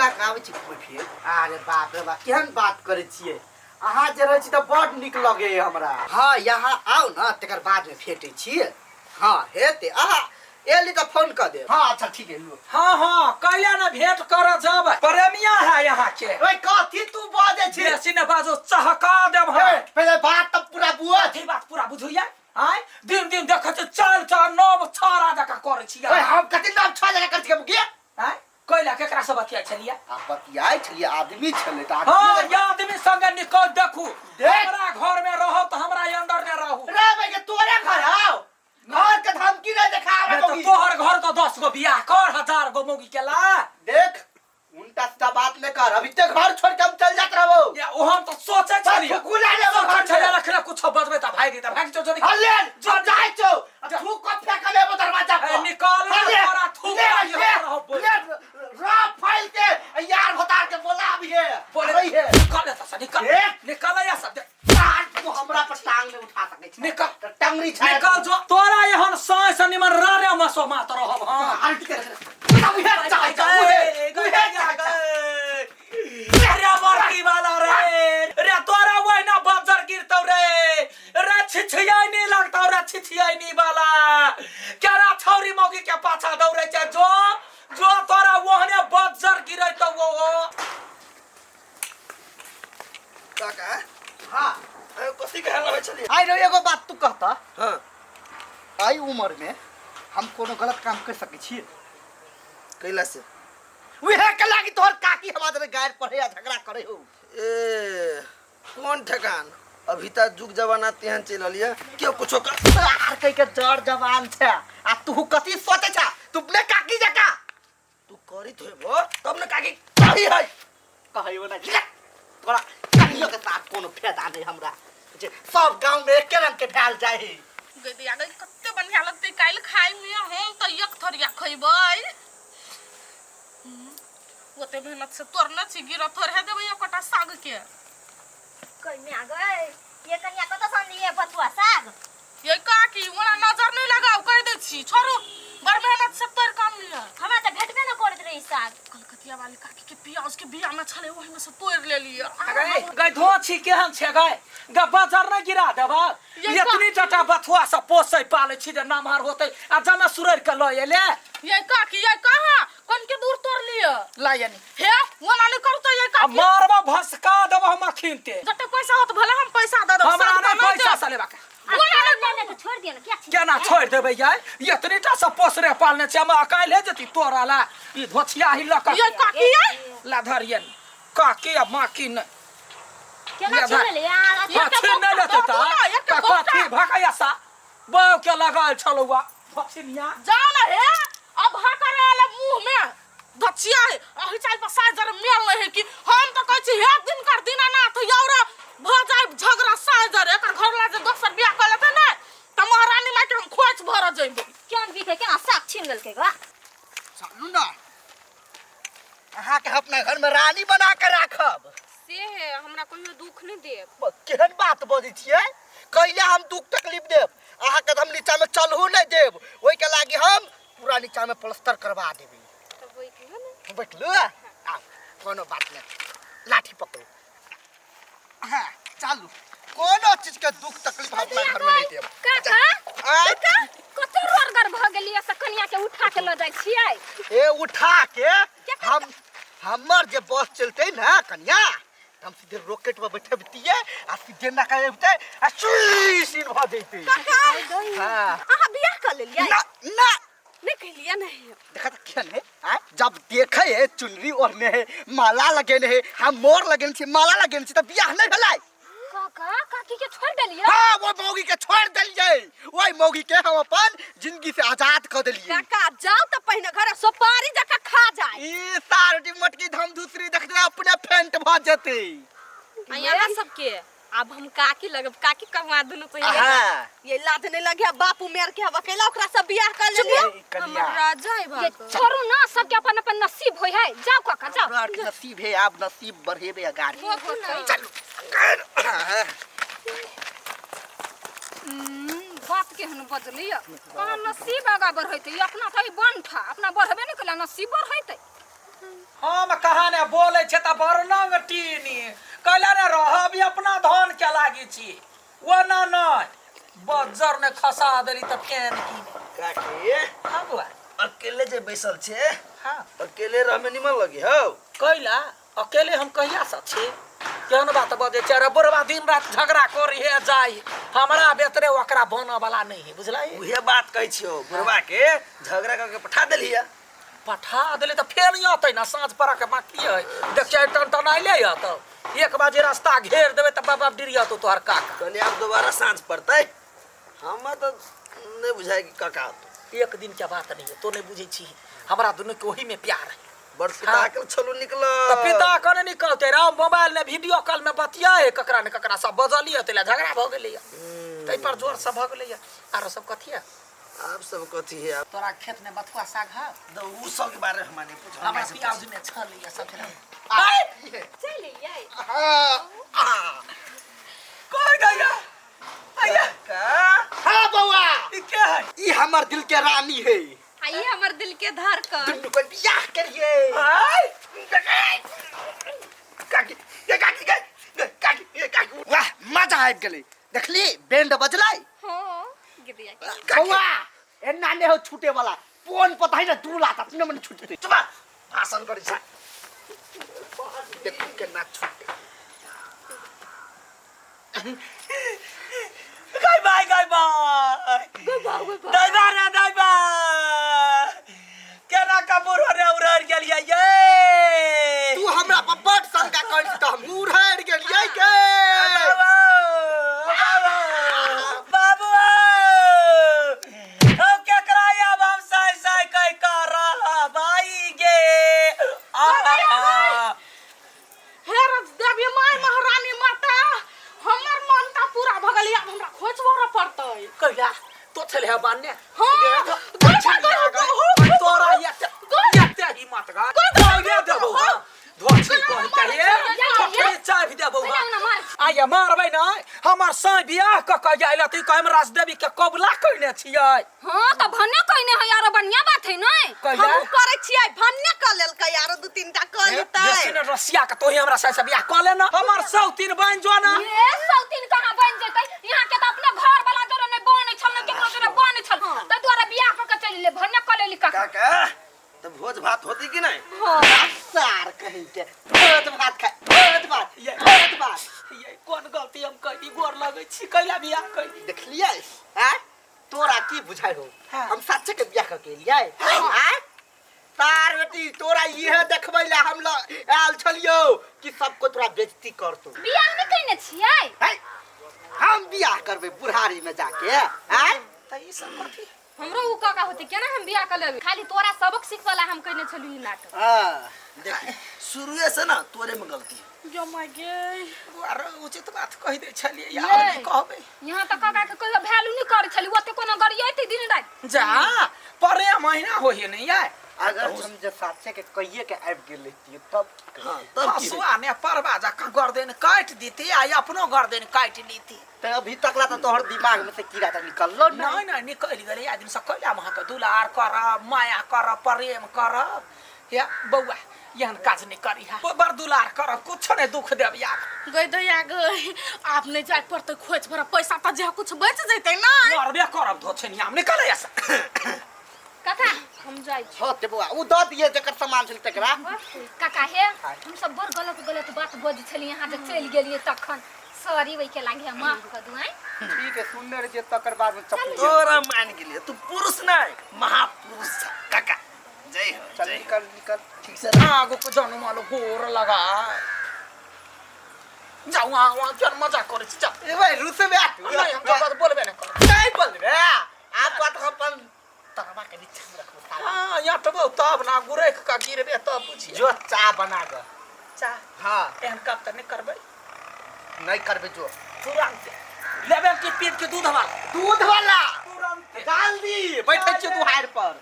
लाख आबै छी फिर। अरे बाप रे बाप केहन बात करे छिए। अहाँ जे रहै छी त बड नीक लगे हमरा। हां यहाँ आओ न तकर बाद में भेटै छी। हां हेते अहाँ एली त फोन कर दे। हां अच्छा ठीक है लो। हां कैला न भेंट कर जब प्रेमिया है यहाँ के। ओए कथी तू बाजे छी? बेसी न बाजो चहका देब हम। पहले बात त पूरा बुआ। अथी बात पूरा बुझुया। आय दिन दिन देख छ चल चल नव छरा जका करे छी। ओए हम कथी नव छरा जका कर छी के? आय कैला केकरा से बतिया छलिया? आ बतियाय छलिए आदमी छले त हां ये आदमी संग निकल देखू। हमरा घर में रहो त हमरा अंदर न रहू। रे भाई के तोरे घर आओ। घर के धमकी नहीं देखा रहा तो तोहर घर तो 10 गो बियाह कर 1000 गो मौगी केला। देख उल्टा सीधा बात न कर। अभी ते घर छोड़ के हम चल जात रहबो। या ओ हम तो सोचे छली। गुला लेबो घर छले रखले कुछ बजबे त भाग जो जल्दी। हले जो जाय छो तू को फेंक लेबो दरवाजा पर। निकाल सारा थूक रा फाइल के यार भतार के बोला अभी है। बोल रही है निकाल त निकाल या सब तू हमरा पर टांग में उठा सके छी। निकाल टंगरी छाय निकाल जो तोरा एहन साँस निमन रारे मसो मात रहब। हां आंटी के अरे बड़की वाला रे तोरा वही ना बजर गिरतौ रे छिछियाई नहीं लगतौ रे छिछियाई नहीं वाला केरा छौरी मौगी के पाछा दौड़े छ जो तोरा वहने बजर गिरतौ वो काका। हां कथी कहल रहे छली? आई रे एगो बात तू कहता। हां आई उम्र में हम कोनो गलत काम कर सके छी? कैला से उहे के लागी तोहर काकी हमारे गायर पढ़े या झगड़ा करे हो। ए कौन ठकान अभी तक जुग जमाना तेहन चल लिया क्यों कुछो कर आर कई के जड़ जवान छे आ तू कथी सोचे छ? तू अपने काकी जका तू करित होबो तब न काकी कही है कहइयो ना तोरा काकियो के साथ कोनो फायदा नहीं हमरा जे सब गांव में एके रंग के फैल जाए। गदी आगे कत्ते बढ़िया लगते काल खाई में हम त एक थरिया खइबै। ओते मेहनत से तोरना छी गिरा थोर है देबै एकटा साग के। कन्या गए ये कन्या कत संदिए बथुआ साग। ये काकी ओना नजर नहीं लगाओ कह दे छी छोरो बड़ मेहनत से तोर काम लिया। हमरा त भेटबे न करत रही साग। कलकतिया वाली काकी के प्याज के बिया में छले ओहि में से तोड़ ले लिया। गई धोछी केहन छे गई बाजार न गिरा देबा इतनी टटा बथुआ से पोसै पाले छी जे नामहार होतै आ जमे सुरर के ल एले। ये काकी ये कहां कोन के दूर तोड़ लिया लायनी हे ओना नहीं करू त ये काकी मारबा भसका देबा हम खिनते जते पैसा होत भले हम पैसा दे दो। हमरा नहीं पैसा से लेबा ओना छोड़ दियो न क्या छी? केना छोड़ देबै यार इतनी टा से पोसरे पालने छ हम अकाल है जति तोरा ला ई धोछिया ही लक ये काकी ये ला धरियन काकी आ माकी न केना छले ले यार? छीन नहीं लेते ता कथी भकैया सा बाव के लगाल छलौआ भछिनिया जाओ ना हे अब हकर वाला मुंह में धचिया है अहि चाल पर साज जर मेल नहीं है कि हम तो कहै छी एक दिन कर दिना ना तो यारा भ जाय झगड़ा साज जर एकर घर ला जे दोसर बियाह कर लेते ना त महारानी लाके हम खोज भर जइबे। केन बिखे केना साग छीन गेल के बा? चलू ना अहाँ के अपना घर में रानी बना के राखब। से है हमरा कोई दुख नहीं देब। केहन बात बजै छियै? कहिया हम दुख तकलीफ देब? अहाँ के हम नीचा में चलहू नहीं देब। ओइ के लागी हम पूरा नीचा में प्लास्टर करवा देबे। तो बैठियो ना बैठलू आ कोनो बात नहीं लाठी पकड़ो। हां चलू कोनो चीज के दुख तकलीफ अपना घर में नहीं देब। काका कते रोरगर भ गेलिए से कन्या के उठा के ल जाय छियै? ए उठा के हम हमर जे बस चलते ना कन्या हम सीधे रॉकेट में बैठे बितिए आ सीधे ना करे बिते आ सीन भ जइते। हां आहा बियाह कर लेलिए? ना ना नहीं कहलिया नहीं देखा त क्या है आ जब देखे है चुनरी ओढ़ने है माला लगेने है हम मोर लगेने छी माला लगेने छी त बियाह नहीं भेलै। काका काकी के छोड़ देलिए? हां वो मौगी के छोड़ देलिए। ओई मौगी के हम अपन जिंदगी से आजाद कर देलिए। काका जाओ त पहिने घरे सुपारी जका खा जाए। ई सारटी मटकी धम दूसरी देख दे अपने फेंट भ जते। यहाँ सबके अब हम काकी लगब काकी कमा दुनु तो ये लाद नहीं लगे बापू मेर के अब अकेला ओकरा सब बियाह कर लेलिए। हम राजा है ये छोड़ू ना सबके अपन अपन नसीब होय है। जाओ काका जाओ। हमरा नसीब है आप नसीब बढ़ेबे गाड़ी चलो। बात के हन बदलिए कहां नसीब आगा बढ़ैते अपना तो बन था अपना बढ़बे नहीं कला नसीब बढ़ैते। हम कहा ने बोले छे त बरनंग टीनी कहला ने रहब अपना धन के लागी छी वो ना नहीं बजर ने खसा देली त केन की काकी हां बुआ अकेले जे बैसल छे हां अकेले रह में निमन लगे हो कैला अकेले हम कहिया से छी केहन बात बजे चार बुढ़वा दिन रात झगड़ा करी है जाई हमरा बेतरे ओकरा बना वाला नहीं है बुझलाई उहे बात कहै छियो बुढ़वा के झगड़ा करके पठा देलिया पठा देले त फेर नहीं आते ना सांझ परा के बाकी है देख चाहे टन आइले या त 1 बजे रास्ता घेर देबे त बाबा डिरिया तो तोहर काका कहले अब दोबारा सांझ पड़तै हम तो नहीं बुझाई कि काका तो एक दिन के बात नहीं है तो नहीं बुझे छी हमरा दोनों के वही में प्यार है बड़ पिता के छलो निकल त पिता कने निकलते राम मोबाइल में वीडियो कॉल में बतिया है ककरा ने ककरा सब बजलिए तेला झगड़ा भ गेलै तै पर जोर सब भ गेलै आरो सब कथि है आप सब कथी है आप तोरा खेत में बथुआ साग है तो उ सब के बारे में हमारे पूछ हमरा प्याज में छलिए सब चल आई कोई गया आया का हाँ बउआ ई के है ई हमर दिल के रानी है आइए हमर दिल के धड़कन दुनू को बियाह करिए हाय काकी ये काकी वाह मजा आबि गेलै देखली बैंड बजलै हां गिदिया बउआ एना ने हो छूटे वाला फोन पता है ना दूला त तीन मन छूटते चुप भाषण करै छ देखु केना छूटे गाय बाय दाइबा केना कबूर रे उड़र गेलिए ये तू हमरा पर बड़ शंका कर त हम उड़र गेलियै के बाबू हम के कराया हम साई कह कर रहा भाई गे हे देवी माय महारानी माता हमर मन का पूरा भगल अब हमरा खोज भर पड़तै कहिया तो चले है बान्ने हां तोरा ये ही मत गा दे देबो धोछी कोन चाहिए छोटे चाय भी देबो आया मारबै ना हमर साई बियाह क क जाइला तू कहम राजदेवी के कबला कइने छियै हां त भन्ने कइने है यार बढ़िया बात है नै हम करे छियै भन्ने क लेल क यार दू तीन टा क लेतै बेसी न रसिया के तोही हमरा से बियाह क ले ना हमर सौतीन बन जो ना ये सौतीन कहां बन जेतै यहां के त अपने घर वाला जरे नै बने छल न केकरो जरे बने छल त द्वारा बियाह क के चली ले भन्ने क लेली काका काका तो भोज भात होती कि नहीं हां सार कहीं के भोज भात खाए भोज भात ये कोन गलती हम कइली गोर लगै छी कैला बियाह कइली देखलियै हैं तोरा की बुझाइ हो हाँ। हम सच्चे के बियाह क केलियै हैं तार बेटी तोरा इहे देखबै ला हम ल आल छलियो कि सबको तोरा बेइज्जती करतो बियाह नै कइने छियै हैं हम बियाह करबै बुढ़ारी में जाके हैं त ई सब कथी हमरो उ काका होते केना हम बियाह कर लेबे खाली तोरा सबक सिखवाला हम कइने छलु ई नाटक हां देख शुरुए से ना तोरे में गलती जो माय गे अरे उचित बात कहि दे छलिए यार नहीं कहबै यहाँ त काका के कहियो वैल्यू नै करे छली ओते कोनो गरियैते दिन रात जा परे महीना होइए नहीं यार अगर हम जे साथे के कहिए के आबि गेल रहिए तब हां तब की हसुआ ने परवा जा का गर्दन काट देती आ अपनो गर्दन काट लेती त अभी तक ला त तोहर दिमाग में से कीड़ा त निकललो नहीं नहीं निकल गले आदमी सब कहला वहां के दुलार कर माया कर प्रेम कर या बौआ यहन काज नहीं करी है बड़ दुलार कर कुछ नहीं दुख देब यार गई दैया गई आप नहीं जाय पड़ते खोज भर पैसा त जे कुछ बच जैते ना मरबे करब धोछनी हम निकले ऐसा काका हम जाई छी होते बुआ उ द दिए जकर सामान छल तकरा काका हे हम सब बड़ गलत बात बज छली यहाँ जे चल गेलिए तखन सॉरी वही के लागे माफ कर दू हैं ठीक है सुनने रे तकर बाद में चप्पू तोरा मान गेलिए तू पुरुष नहीं महापुरुष छ काका जय हो चल जय निकल ठीक से आगो को जानो मालो गोर लगा जाऊ वहां चल मजा करे छी चल ए भाई रुसे में नहीं हम तो बात बोलबे न कर नहीं बोल रे आप बात अपन तरवा के नीचे में रखो साला हां या तो तब ना गुरेख का गिरबे तब बुझिए जो चा बना दे चा हां एहन कब तक नहीं करबे नहीं करबे जो तुरंत लेबे की पीट के दूध वाला दूध वाला तुरंत डाल दी बैठे छ दुहार पर